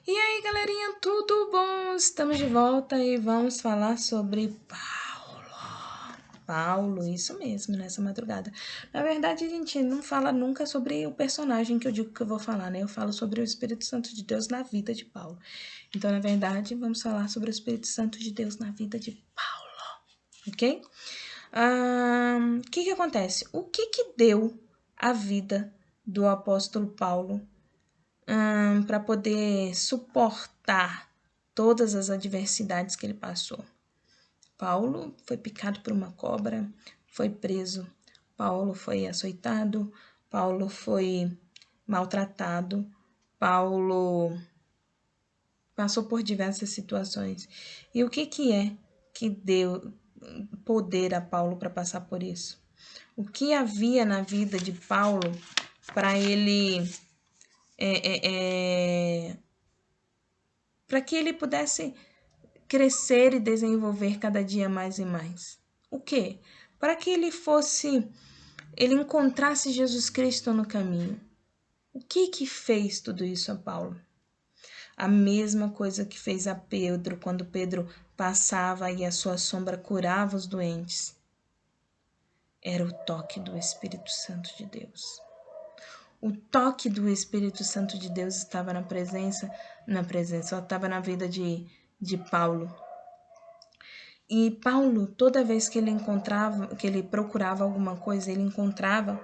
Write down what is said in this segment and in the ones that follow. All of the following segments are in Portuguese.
E aí, galerinha, tudo bom? Estamos de volta e vamos falar sobre Paulo, isso mesmo, nessa madrugada. Na verdade, a gente não fala nunca sobre o personagem que eu digo que eu vou falar, né? Eu falo sobre o Espírito Santo de Deus na vida de Paulo. Então, na verdade, vamos falar sobre o Espírito Santo de Deus na vida de Paulo, ok? O que acontece? O que deu a vida do apóstolo Paulo para poder suportar todas as adversidades que ele passou? Paulo foi picado por uma cobra, foi preso, Paulo foi açoitado, Paulo foi maltratado, Paulo passou por diversas situações. E o que é que deu poder a Paulo para passar por isso? O que havia na vida de Paulo para ele para que ele pudesse crescer e desenvolver cada dia mais e mais? O quê? Para que ele encontrasse Jesus Cristo no caminho. O que fez tudo isso a Paulo? A mesma coisa que fez a Pedro quando Pedro passava e a sua sombra curava os doentes. Era o toque do Espírito Santo de Deus. O toque do Espírito Santo de Deus estava estava na vida de Paulo. E Paulo, toda vez que ele procurava alguma coisa, ele encontrava,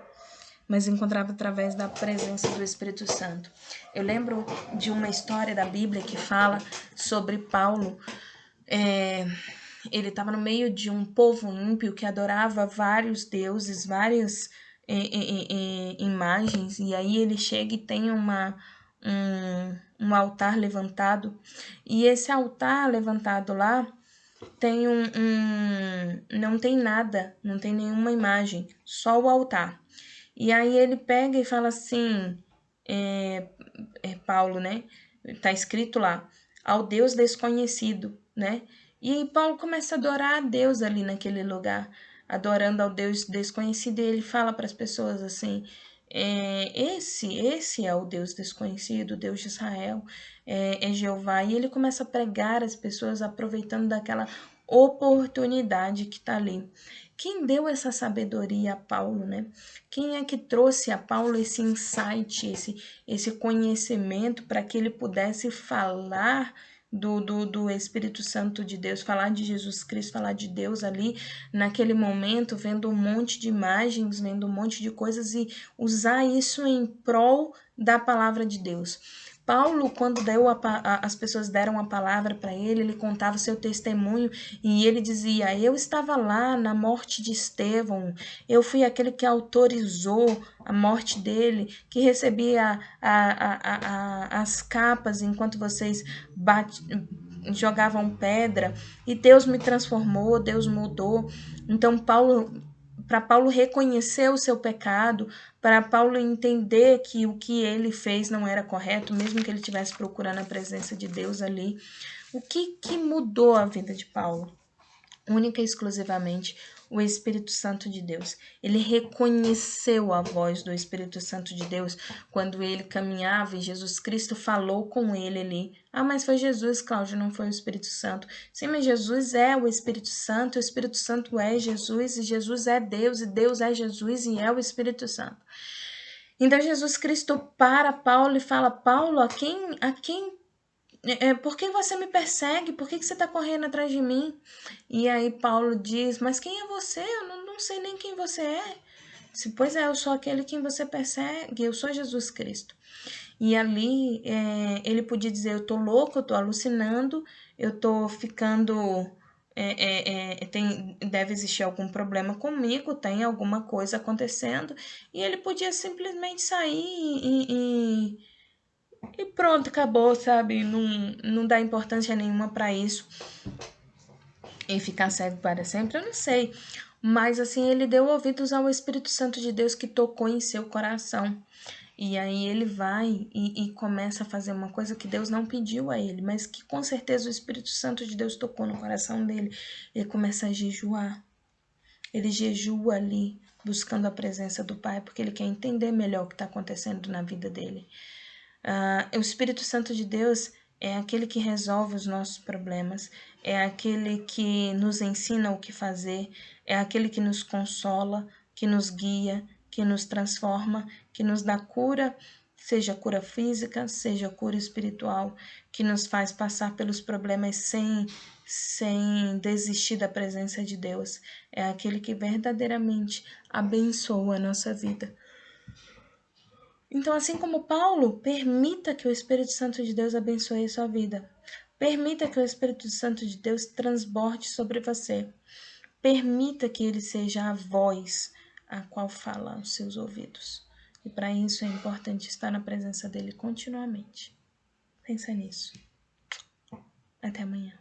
mas encontrava através da presença do Espírito Santo. Eu lembro de uma história da Bíblia que fala sobre Paulo. Ele estava no meio de um povo ímpio que adorava vários deuses, várias imagens, e aí ele chega e tem um altar levantado, e esse altar levantado lá tem não tem nada, não tem nenhuma imagem, só o altar. E aí ele pega e fala assim, Paulo, né? Tá escrito lá, ao Deus desconhecido, né? E Paulo começa a adorar a Deus ali naquele lugar, adorando ao Deus desconhecido, e ele fala para as pessoas assim, esse é o Deus desconhecido, o Deus de Israel, é Jeová. E ele começa a pregar as pessoas aproveitando daquela oportunidade que está ali. Quem deu essa sabedoria a Paulo, né? Quem é que trouxe a Paulo esse insight, esse conhecimento para que ele pudesse falar do Espírito Santo de Deus, falar de Jesus Cristo, falar de Deus ali naquele momento, vendo um monte de imagens, vendo um monte de coisas e usar isso em prol da palavra de Deus. Paulo, quando as pessoas deram a palavra para ele contava seu testemunho e ele dizia, eu estava lá na morte de Estevão, eu fui aquele que autorizou a morte dele, que recebia as capas enquanto vocês jogavam pedra, e Deus me transformou, Deus mudou. Então para Paulo reconhecer o seu pecado, para Paulo entender que o que ele fez não era correto, mesmo que ele estivesse procurando a presença de Deus ali. O que mudou a vida de Paulo? Única e exclusivamente o Espírito Santo de Deus. Ele reconheceu a voz do Espírito Santo de Deus quando ele caminhava e Jesus Cristo falou com ele ali. Ah, mas foi Jesus, Cláudio, não foi o Espírito Santo. Sim, mas Jesus é o Espírito Santo é Jesus, e Jesus é Deus, e Deus é Jesus, e é o Espírito Santo. Então Jesus Cristo para Paulo e fala, Paulo, por que você me persegue? Por que você está correndo atrás de mim? E aí Paulo diz, mas quem é você? Eu não sei nem quem você é. Pois é, eu sou aquele quem você persegue, eu sou Jesus Cristo. E ali ele podia dizer, eu tô louco, eu tô alucinando, eu tô ficando... deve existir algum problema comigo, tem alguma coisa acontecendo. E ele podia simplesmente sair e pronto, acabou, sabe? Não dá importância nenhuma para isso. E ficar cego para sempre, eu não sei. Mas assim, ele deu ouvidos ao Espírito Santo de Deus que tocou em seu coração. E aí ele vai e começa a fazer uma coisa que Deus não pediu a ele, mas que com certeza o Espírito Santo de Deus tocou no coração dele. Ele começa a jejuar. Ele jejua ali, buscando a presença do Pai, porque ele quer entender melhor o que está acontecendo na vida dele. O Espírito Santo de Deus, é aquele que resolve os nossos problemas, é aquele que nos ensina o que fazer, é aquele que nos consola, que nos guia, que nos transforma, que nos dá cura, seja cura física, seja cura espiritual, que nos faz passar pelos problemas sem desistir da presença de Deus. É aquele que verdadeiramente abençoa a nossa vida. Então, assim como Paulo, permita que o Espírito Santo de Deus abençoe a sua vida. Permita que o Espírito Santo de Deus transborde sobre você. Permita que ele seja a voz a qual fala aos seus ouvidos. E para isso é importante estar na presença dele continuamente. Pensa nisso. Até amanhã.